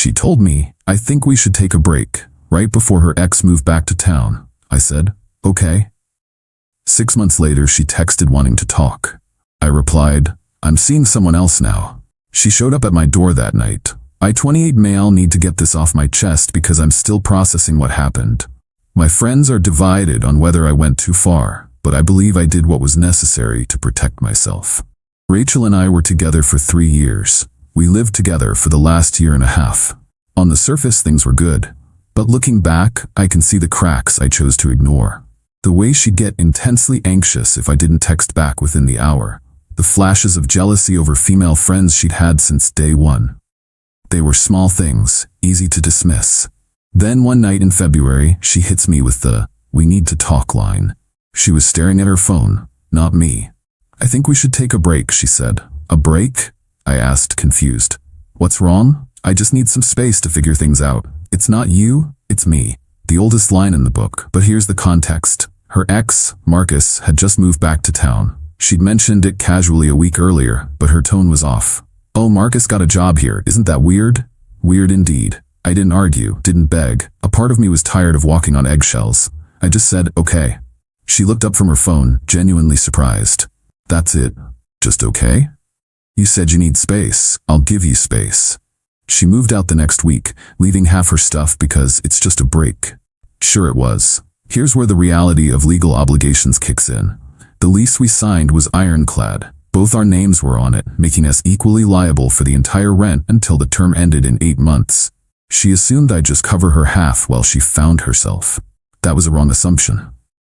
She told me, I think we should take a break, right before her ex moved back to town. I said, okay. 6 months later, she texted wanting to talk. I replied, I'm seeing someone else now. She showed up at my door that night. I, 28 male, need to get this off my chest because I'm still processing what happened. My friends are divided on whether I went too far, but I believe I did what was necessary to protect myself. Rachel and I were together for 3 years. We lived together for the last year and a half. On the surface, things were good. But looking back, I can see the cracks I chose to ignore. The way she'd get intensely anxious if I didn't text back within the hour. The flashes of jealousy over female friends she'd had since day one. They were small things, easy to dismiss. Then one night in February, she hits me with the, "We need to talk" line. She was staring at her phone, not me. I think we should take a break, she said. A break? I asked, confused. What's wrong? I just need some space to figure things out. It's not you, it's me. The oldest line in the book, but here's the context. Her ex, Marcus, had just moved back to town. She'd mentioned it casually a week earlier, but her tone was off. Oh, Marcus got a job here, isn't that weird? Weird indeed. I didn't argue, didn't beg. A part of me was tired of walking on eggshells. I just said, okay. She looked up from her phone, genuinely surprised. That's it? Just okay? You said you need space. I'll give you space. She moved out the next week, leaving half her stuff because it's just a break. Sure it was. Here's where the reality of legal obligations kicks in. The lease we signed was ironclad. Both our names were on it, making us equally liable for the entire rent until the term ended in 8 months. She assumed I'd just cover her half while she found herself. That was a wrong assumption.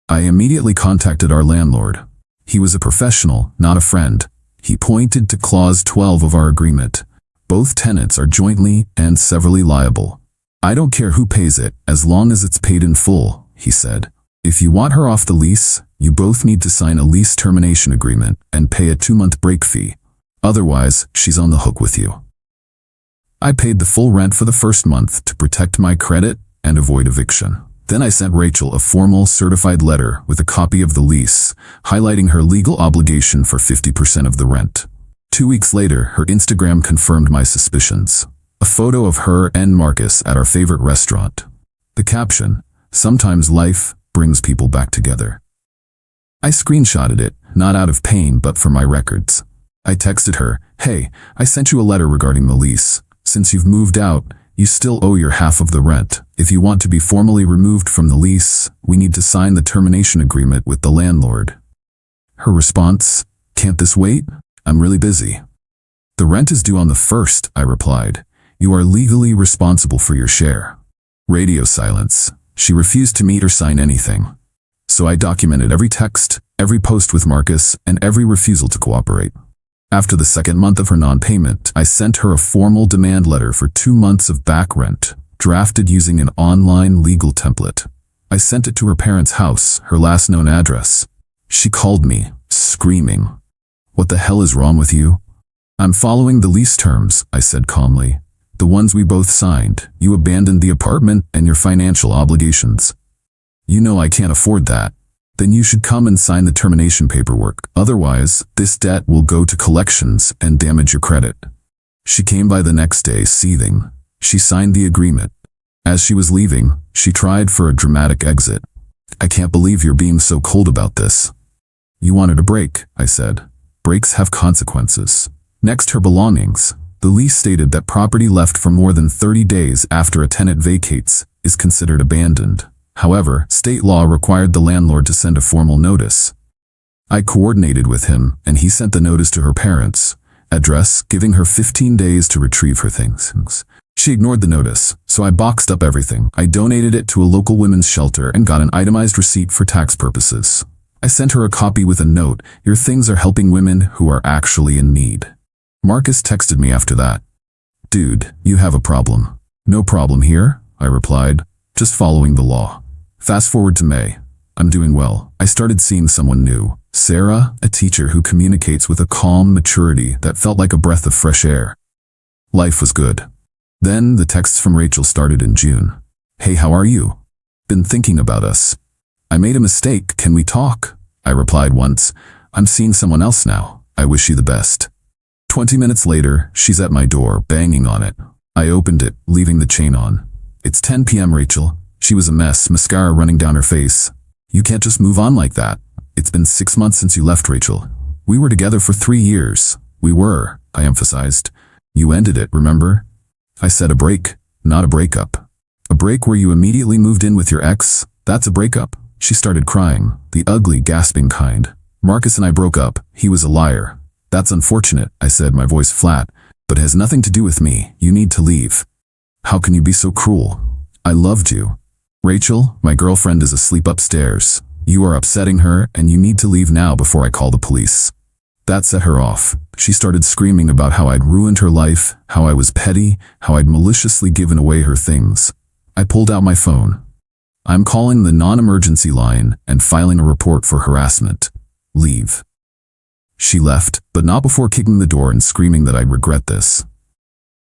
I immediately contacted our landlord. He was a professional, not a friend. He pointed to Clause 12 of our agreement. Both tenants are jointly and severally liable. I don't care who pays it, as long as it's paid in full, he said. If you want her off the lease, you both need to sign a lease termination agreement and pay a 2-month break fee. Otherwise, she's on the hook with you. I paid the full rent for the first month to protect my credit and avoid eviction. Then I sent Rachel a formal certified letter with a copy of the lease, highlighting her legal obligation for 50% of the rent. 2 weeks later, her Instagram confirmed my suspicions. A photo of her and Marcus at our favorite restaurant. The caption, "Sometimes life brings people back together." I screenshotted it, not out of pain but for my records. I texted her, "Hey, I sent you a letter regarding the lease. Since you've moved out, you still owe your half of the rent. If you want to be formally removed from the lease, we need to sign the termination agreement with the landlord." Her response, "Can't this wait? I'm really busy." "The rent is due on the 1st, I replied. "You are legally responsible for your share." Radio silence. She refused to meet or sign anything. So I documented every text, every post with Marcus, and every refusal to cooperate. After the 2nd month of her non-payment, I sent her a formal demand letter for 2 months of back rent, drafted using an online legal template. I sent it to her parents' house, her last known address. She called me, screaming, "What the hell is wrong with you?" "I'm following the lease terms," I said calmly. "The ones we both signed. You abandoned the apartment and your financial obligations. You know I can't afford that. Then you should come and sign the termination paperwork. Otherwise, this debt will go to collections and damage your credit." She came by the next day, seething. She signed the agreement. As she was leaving, she tried for a dramatic exit. "I can't believe you're being so cold about this." "You wanted a break," I said. "Breaks have consequences." Next, her belongings. The lease stated that property left for more than 30 days after a tenant vacates is considered abandoned. However, state law required the landlord to send a formal notice. I coordinated with him, and he sent the notice to her parents' address, giving her 15 days to retrieve her things. She ignored the notice, so I boxed up everything. I donated it to a local women's shelter and got an itemized receipt for tax purposes. I sent her a copy with a note, "Your things are helping women who are actually in need." Marcus texted me after that. "Dude, you have a problem." "No problem here," I replied, "just following the law." Fast forward to May. I'm doing well. I started seeing someone new. Sarah, a teacher who communicates with a calm maturity that felt like a breath of fresh air. Life was good. Then the texts from Rachel started in June. "Hey, how are you? Been thinking about us. I made a mistake, can we talk?" I replied once, "I'm seeing someone else now. I wish you the best." 20 minutes later, she's at my door, banging on it. I opened it, leaving the chain on. It's 10 p.m., Rachel. She was a mess, mascara running down her face. You can't just move on like that. It's been 6 months since you left, Rachel. We were together for 3 years. We were, I emphasized. You ended it, remember? I said a break, not a breakup. A break where you immediately moved in with your ex? That's a breakup. She started crying, the ugly, gasping kind. Marcus and I broke up. He was a liar. That's unfortunate, I said, my voice flat, but it has nothing to do with me. You need to leave. How can you be so cruel? I loved you. Rachel, my girlfriend is asleep upstairs. You are upsetting her, and you need to leave now before I call the police. That set her off. She started screaming about how I'd ruined her life, how I was petty, how I'd maliciously given away her things. I pulled out my phone. I'm calling the non-emergency line and filing a report for harassment. Leave. She left, but not before kicking the door and screaming that I'd regret this.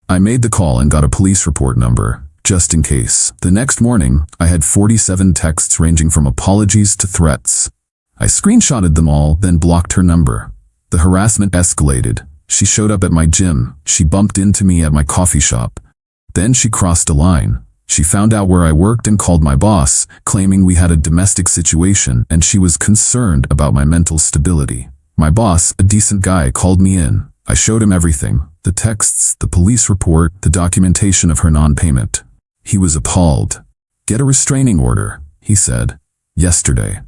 I made the call and got a police report number, just in case. The next morning, I had 47 texts ranging from apologies to threats. I screenshotted them all, then blocked her number. The harassment escalated. She showed up at my gym. She bumped into me at my coffee shop. Then she crossed a line. She found out where I worked and called my boss, claiming we had a domestic situation and she was concerned about my mental stability. My boss, a decent guy, called me in. I showed him everything. The texts, the police report, the documentation of her non-payment. He was appalled. Get a restraining order, he said. Yesterday.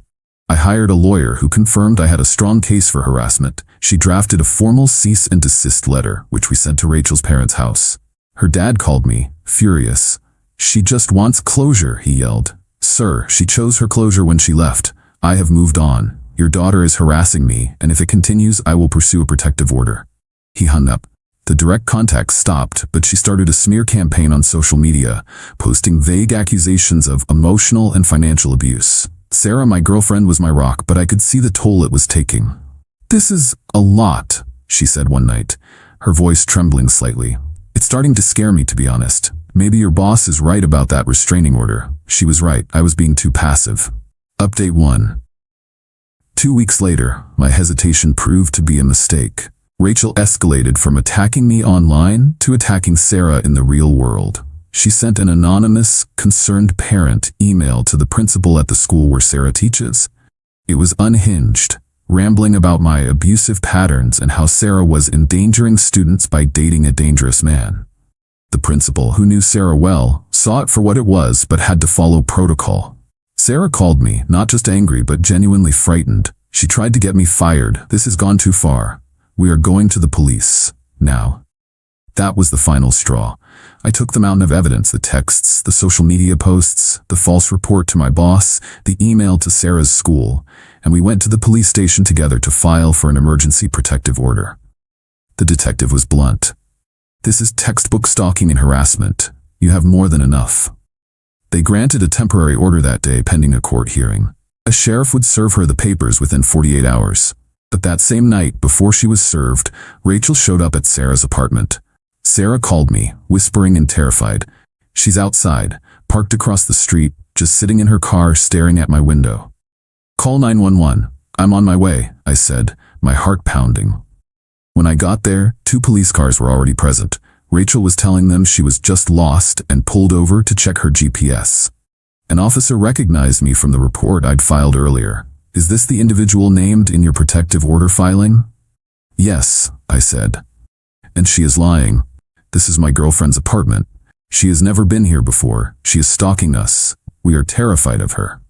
I hired a lawyer who confirmed I had a strong case for harassment. She drafted a formal cease and desist letter, which we sent to Rachel's parents' house. Her dad called me, furious. She just wants closure, he yelled. Sir, she chose her closure when she left. I have moved on. Your daughter is harassing me, and if it continues, I will pursue a protective order. He hung up. The direct contact stopped, but she started a smear campaign on social media, posting vague accusations of emotional and financial abuse. Sarah, my girlfriend, was my rock, but I could see the toll it was taking. This is a lot, she said one night, her voice trembling slightly. It's starting to scare me, to be honest. Maybe your boss is right about that restraining order. She was right. I was being too passive. Update 1. 2 weeks later, my hesitation proved to be a mistake. Rachel escalated from attacking me online to attacking Sarah in the real world. She sent an anonymous, concerned parent email to the principal at the school where Sarah teaches. It was unhinged, rambling about my abusive patterns and how Sarah was endangering students by dating a dangerous man. The principal, who knew Sarah well, saw it for what it was but had to follow protocol. Sarah called me, not just angry but genuinely frightened. She tried to get me fired. This has gone too far. We are going to the police. Now. That was the final straw. I took the mountain of evidence, the texts, the social media posts, the false report to my boss, the email to Sarah's school, and we went to the police station together to file for an emergency protective order. The detective was blunt. This is textbook stalking and harassment. You have more than enough. They granted a temporary order that day pending a court hearing. A sheriff would serve her the papers within 48 hours. But that same night, before she was served, Rachel showed up at Sarah's apartment. Sarah called me, whispering and terrified. She's outside, parked across the street, just sitting in her car staring at my window. Call 911. I'm on my way, I said, my heart pounding. When I got there, 2 police cars were already present. Rachel was telling them she was just lost and pulled over to check her GPS. An officer recognized me from the report I'd filed earlier. Is this the individual named in your protective order filing? Yes, I said. And she is lying. This is my girlfriend's apartment. She has never been here before. She is stalking us. We are terrified of her.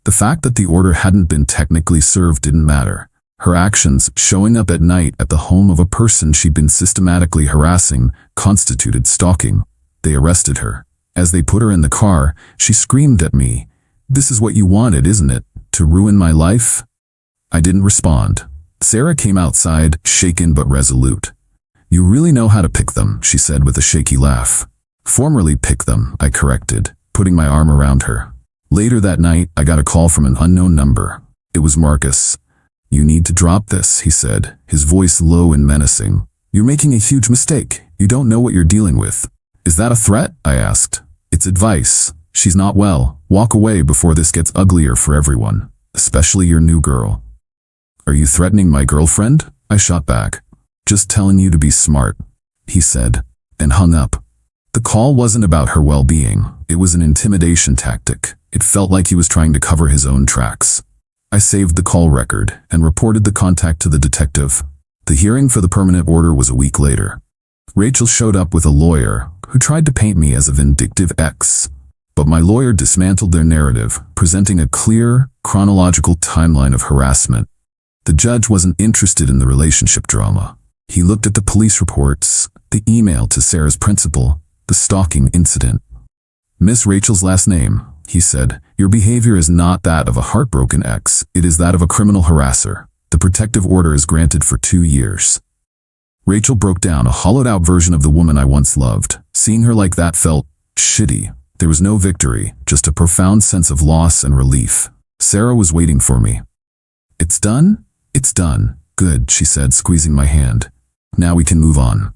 The fact that the order hadn't been technically served didn't matter. Her actions, showing up at night at the home of a person she'd been systematically harassing, constituted stalking. They arrested her. As they put her in the car, she screamed at me, "This is what you wanted, isn't it? To ruin my life?" I didn't respond. Sarah came outside, shaken but resolute. "You really know how to pick them," she said with a shaky laugh. "Formerly pick them," I corrected, putting my arm around her. Later that night, I got a call from an unknown number. It was Marcus. "You need to drop this," he said, his voice low and menacing. "You're making a huge mistake. You don't know what you're dealing with." "Is that a threat?" I asked. "It's advice. She's not well. Walk away before this gets uglier for everyone, especially your new girl." "Are you threatening my girlfriend?" I shot back. "Just telling you to be smart," he said, and hung up. The call wasn't about her well-being. It was an intimidation tactic. It felt like he was trying to cover his own tracks. I saved the call record and reported the contact to the detective. The hearing for the permanent order was a week later. Rachel showed up with a lawyer who tried to paint me as a vindictive ex. But my lawyer dismantled their narrative, presenting a clear, chronological timeline of harassment. The judge wasn't interested in the relationship drama. He looked at the police reports, the email to Sarah's principal, the stalking incident. Miss Rachel's last name, he said, your behavior is not that of a heartbroken ex, it is that of a criminal harasser. The protective order is granted for 2 years. Rachel broke down, a hollowed-out version of the woman I once loved. Seeing her like that felt shitty. There was no victory, just a profound sense of loss and relief. Sarah was waiting for me. It's done? It's done. Good, she said, squeezing my hand. Now we can move on.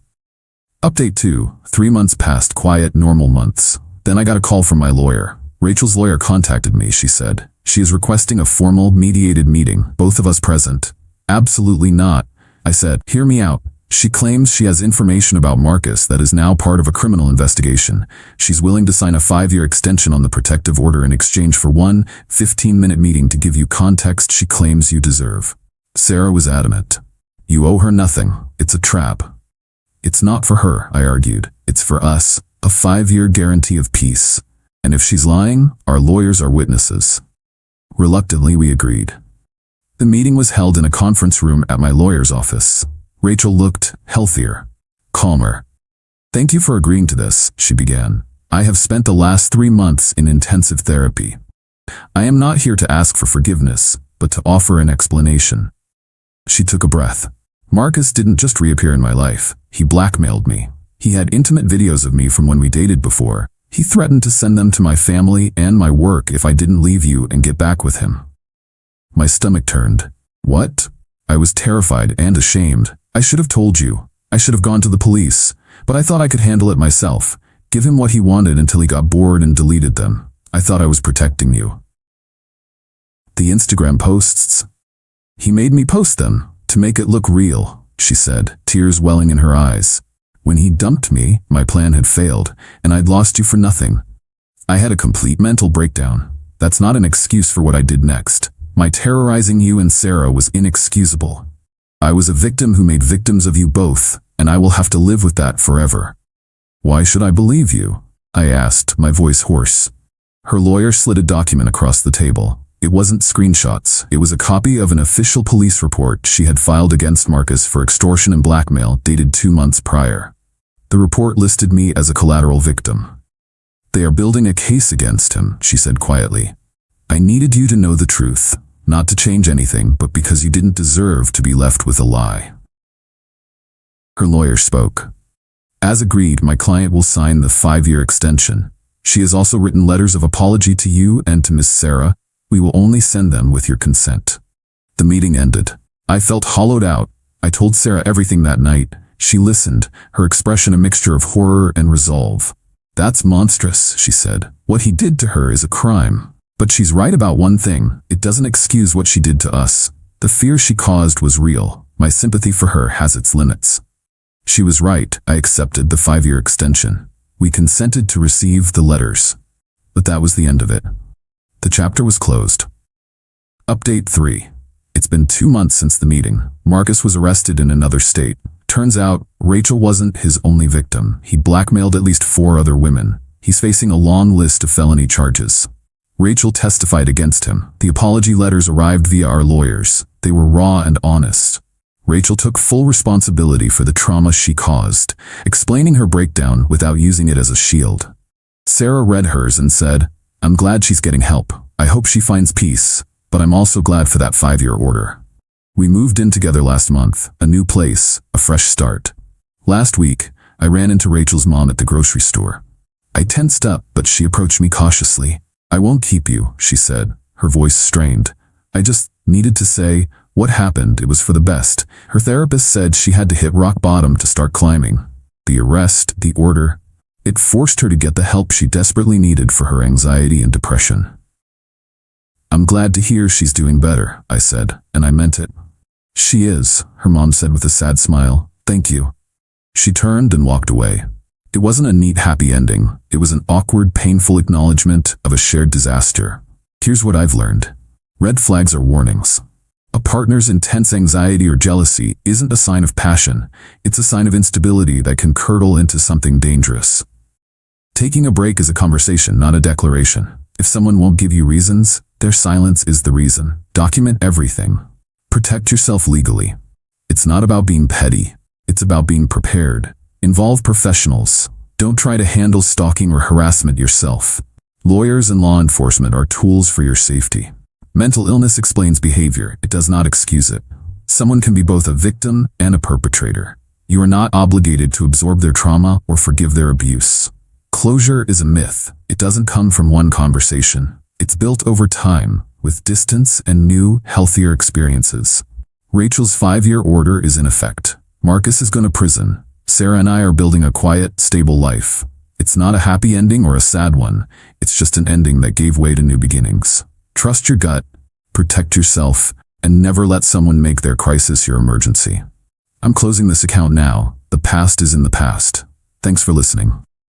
Update 2. 3 months passed, quiet, normal months. Then I got a call from my lawyer. Rachel's lawyer contacted me, she said. She is requesting a formal, mediated meeting, both of us present. Absolutely not. I said, hear me out. She claims she has information about Marcus that is now part of a criminal investigation. She's willing to sign a 5-year extension on the protective order in exchange for one 15-minute meeting to give you context she claims you deserve. Sarah was adamant. You owe her nothing. It's a trap. It's not for her, I argued. It's for us. A 5-year guarantee of peace. And if she's lying, our lawyers are witnesses. Reluctantly, we agreed. The meeting was held in a conference room at my lawyer's office. Rachel looked healthier, calmer. Thank you for agreeing to this, she began. I have spent the last 3 months in intensive therapy. I am not here to ask for forgiveness, but to offer an explanation. She took a breath. Marcus didn't just reappear in my life. He blackmailed me. He had intimate videos of me from when we dated before. He threatened to send them to my family and my work if I didn't leave you and get back with him. My stomach turned. What? I was terrified and ashamed. I should have told you. I should have gone to the police. But I thought I could handle it myself. Give him what he wanted until he got bored and deleted them. I thought I was protecting you. The Instagram posts. He made me post them, to make it look real, she said, tears welling in her eyes. When he dumped me, my plan had failed, and I'd lost you for nothing. I had a complete mental breakdown. That's not an excuse for what I did next. My terrorizing you and Sarah was inexcusable. I was a victim who made victims of you both, and I will have to live with that forever. Why should I believe you? I asked, my voice hoarse. Her lawyer slid a document across the table. It wasn't screenshots. It was a copy of an official police report she had filed against Marcus for extortion and blackmail dated 2 months prior. The report listed me as a collateral victim. They are building a case against him, she said quietly. I needed you to know the truth, not to change anything, but because you didn't deserve to be left with a lie. Her lawyer spoke. As agreed, my client will sign the 5-year extension. She has also written letters of apology to you and to Miss Sarah. We will only send them with your consent. The meeting ended. I felt hollowed out. I told Sarah everything that night. She listened, her expression a mixture of horror and resolve. That's monstrous, she said. What he did to her is a crime. But she's right about one thing. It doesn't excuse what she did to us. The fear she caused was real. My sympathy for her has its limits. She was right. I accepted the 5-year extension. We consented to receive the letters. But that was the end of it. The chapter was closed. Update 3. It's been 2 months since the meeting. Marcus was arrested in another state. Turns out, Rachel wasn't his only victim. He blackmailed at least 4 other women. He's facing a long list of felony charges. Rachel testified against him. The apology letters arrived via our lawyers. They were raw and honest. Rachel took full responsibility for the trauma she caused, explaining her breakdown without using it as a shield. Sarah read hers and said, I'm glad she's getting help. I hope she finds peace, but I'm also glad for that 5-year order. We moved in together last month, a new place, a fresh start. Last week, I ran into Rachel's mom at the grocery store. I tensed up, but she approached me cautiously. I won't keep you, she said, her voice strained. I just needed to say, what happened, it was for the best. Her therapist said she had to hit rock bottom to start climbing. The arrest, the order, it forced her to get the help she desperately needed for her anxiety and depression. I'm glad to hear she's doing better, I said, and I meant it. She is, her mom said with a sad smile. Thank you. She turned and walked away. It wasn't a neat happy ending. It was an awkward, painful acknowledgement of a shared disaster. Here's what I've learned. Red flags are warnings. A partner's intense anxiety or jealousy isn't a sign of passion. It's a sign of instability that can curdle into something dangerous. Taking a break is a conversation, not a declaration. If someone won't give you reasons, their silence is the reason. Document everything. Protect yourself legally. It's not about being petty. It's about being prepared. Involve professionals. Don't try to handle stalking or harassment yourself. Lawyers and law enforcement are tools for your safety. Mental illness explains behavior. It does not excuse it. Someone can be both a victim and a perpetrator. You are not obligated to absorb their trauma or forgive their abuse. Closure is a myth. It doesn't come from one conversation. It's built over time, with distance and new, healthier experiences. Rachel's 5-year order is in effect. Marcus is going to prison. Sarah and I are building a quiet, stable life. It's not a happy ending or a sad one. It's just an ending that gave way to new beginnings. Trust your gut, protect yourself, and never let someone make their crisis your emergency. I'm closing this account now. The past is in the past. Thanks for listening.